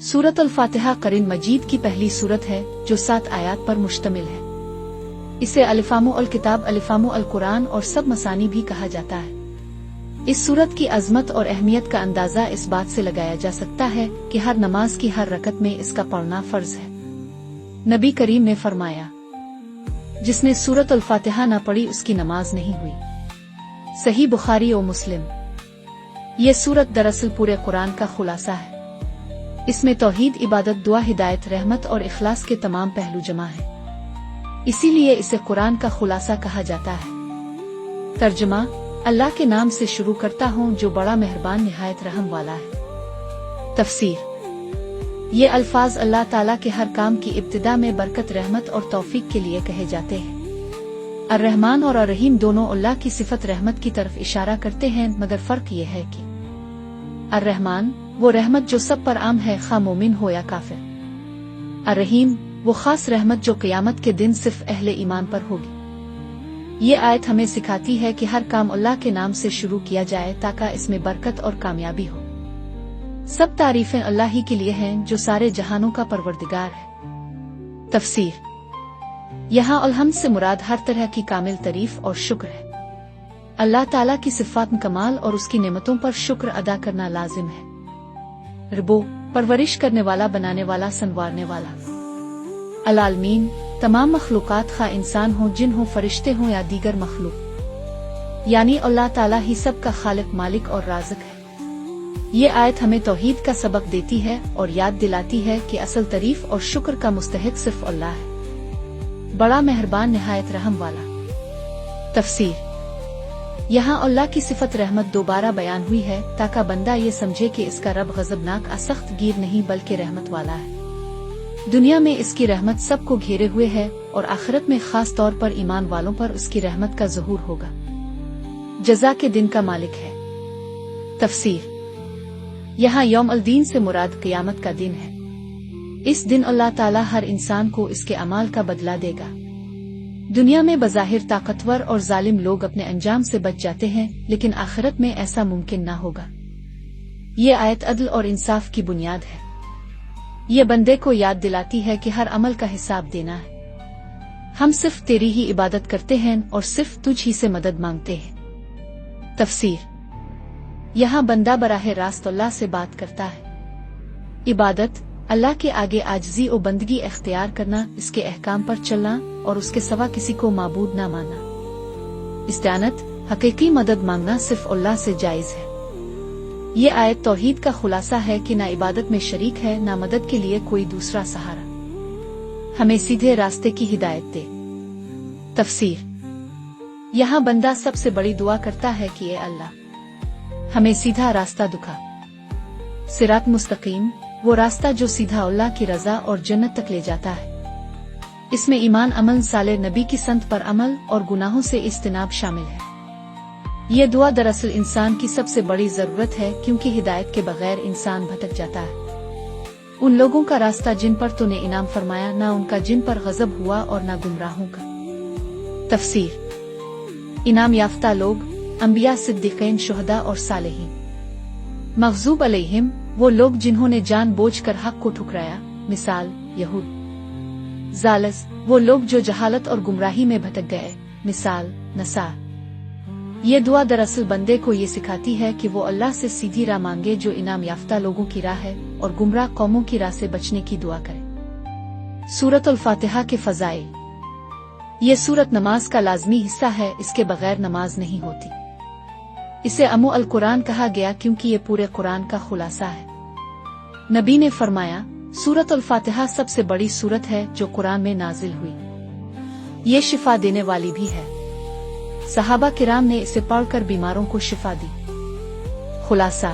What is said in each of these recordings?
सूरत अल-फातिहा कुरान मजीद की पहली सूरत है जो 7 आयात पर मुश्तमिल है। इसे अलिफामु अल किताब, अलिफामु अल कुरान और सब मसानी भी कहा जाता है। इस सूरत की अजमत और अहमियत का अंदाजा इस बात से लगाया जा सकता है कि हर नमाज की हर रकत में इसका पढ़ना फर्ज है। नबी करीम ने फरमाया, जिसने सूरत अल-फातिहा न पढ़ी उसकी नमाज नहीं हुई। सही बुखारी और मुस्लिम। ये सूरत दरअसल पूरे कुरान का खुलासा है। इसमें तौहीद, इबादत, दुआ, हिदायत, रहमत और इखलास के तमाम पहलू जमा हैं। इसीलिए इसे कुरान का खुलासा कहा जाता है। तर्जुमा: अल्लाह के नाम से शुरू करता हूँ जो बड़ा मेहरबान निहायत रहम वाला है। तफसीर: ये अल्फाज अल्लाह ताला के हर काम की इब्तिदा में बरकत, रहमत और तौफीक के लिए कहे जाते हैं। अर्रहमान और अर्रहीम दोनों अल्लाह की सिफत रहमत की तरफ इशारा करते हैं, मगर फर्क ये है कि अर्रहमान वो रहमत जो सब पर आम है, खा मोमिन हो या काफिर। अर्रहीम वो खास रहमत जो क़यामत के दिन सिर्फ अहले ईमान पर होगी। ये आयत हमें सिखाती है कि हर काम अल्लाह के नाम से शुरू किया जाए ताकि इसमें बरकत और कामयाबी हो। सब तारीफें अल्लाह ही के लिए हैं जो सारे जहानों का परवरदिगार है। तफसीर: यहाँ अलहम्द से मुराद हर तरह की कामिल तारीफ और शुक्र है। अल्लाह ताला की सिफ़ात कमाल और उसकी नेमतों पर शुक्र अदा करना लाजिम है। रबो परवरिश करने वाला, बनाने वाला, संवारने वाला। अल-आलमीन तमाम मखलूकात, खा इंसान हो, जिन हो, फरिश्ते हों या दीगर मखलूक, यानी अल्लाह ताला ही सब का खालिक, मालिक और राज़िक है। ये आयत हमें तौहीद का सबक देती है और याद दिलाती है कि असल तारीफ और शुक्र का मुस्तहिक सिर्फ अल्लाह है, बड़ा मेहरबान निहायत रहम वाला। तफसीर: यहाँ अल्लाह की सिफत रहमत दोबारा बयान हुई है ताकि बंदा ये समझे कि इसका रब गजबनाक, असख्त गिर नहीं बल्कि रहमत वाला है। दुनिया में इसकी रहमत सबको घेरे हुए है और आखिरत में खास तौर पर ईमान वालों पर उसकी रहमत का ज़हूर होगा। जज़ा के दिन का मालिक है। तफसीर: यहाँ यौम अल दीन से मुराद क़यामत का दिन है। इस दिन अल्लाह ताला हर इंसान को इसके अमाल का बदला देगा। दुनिया में बज़ाहिर ताकतवर और जालिम लोग अपने अंजाम से बच जाते हैं, लेकिन आखिरत में ऐसा मुमकिन ना होगा। ये आयत अदल और इंसाफ की बुनियाद है। ये बंदे को याद दिलाती है कि हर अमल का हिसाब देना है। हम सिर्फ तेरी ही इबादत करते हैं और सिर्फ तुझ ही से मदद मांगते हैं। तफसीर: यहाँ बंदा बराह रास्त अल्लाह से बात करता है। इबादत अल्लाह के आगे आजिज़ी और बंदगी इख्तियार करना, इसके अहकाम पर चलना और उसके सिवा किसी को माबूद ना मानना। इस्तानत, हकीकी मदद मांगना सिर्फ अल्लाह से जायज़ है। ये आयत तौहीद का खुलासा है कि ना इबादत में शरीक है, ना मदद के लिए कोई दूसरा सहारा। हमें सीधे रास्ते की हिदायत दे। तफसीर: यहाँ बंदा सबसे बड़ी दुआ करता है कि ए अल्लाह हमें सीधा रास्ता दिखा। सिरात मुस्तकीम वो रास्ता जो सीधा अल्लाह की रज़ा और जन्नत तक ले जाता है। इसमें ईमान, अमल साले, नबी की संत पर अमल और गुनाहों से इज्तिनाब शामिल है। ये दुआ दरअसल इंसान की सबसे बड़ी जरूरत है, क्योंकि हिदायत के बगैर इंसान भटक जाता है। उन लोगों का रास्ता जिन पर तूने इनाम फरमाया, ना उनका जिन पर गजब हुआ और ना गुमराहों का। तफसीर: इनाम याफ्ता लोग अंबिया, सिद्दीकीन, शुहदा और सालेहीन। मग़ज़ूब अलैहिम वो लोग जिन्होंने जानबूझकर हक को ठुकराया, मिसाल यहूद। ज़ालस वो लोग जो जहालत और गुमराही में भटक गए, मिसाल नसार। ये दुआ दरअसल बंदे को ये सिखाती है कि वो अल्लाह से सीधी राह मांगे जो इनाम याफ्ता लोगों की राह है, और गुमराह कौमों की राह से बचने की दुआ करे। सूरत अल-फातिहा के फ़ज़ाइल: ये सूरत नमाज का लाज़मी हिस्सा है, इसके बगैर नमाज नहीं होती। इसे अम्मु अल कुरान कहा गया क्योंकि ये पूरे कुरान का खुलासा है। नबी ने फरमाया, सूरत अल-फातिहा सबसे बड़ी सूरत है जो कुरान में नाजिल हुई। ये शिफा देने वाली भी है। सहाबा किराम ने इसे पढ़कर बीमारों को शिफा दी। खुलासा: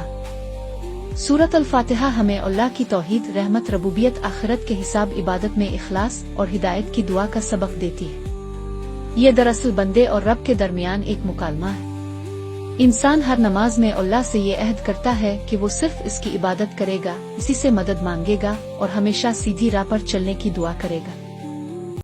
सूरत अल-फातिहा हमें अल्लाह की तौहीद, रहमत, रबूबियत, आखिरत के हिसाब, इबादत में इखलास और हिदायत की दुआ का सबक देती है। ये दरअसल बंदे और रब के दरमियान एक मुकालमा है। इंसान हर नमाज में अल्लाह से ये अहद करता है कि वो सिर्फ इसकी इबादत करेगा, इसी से मदद मांगेगा और हमेशा सीधी राह पर चलने की दुआ करेगा।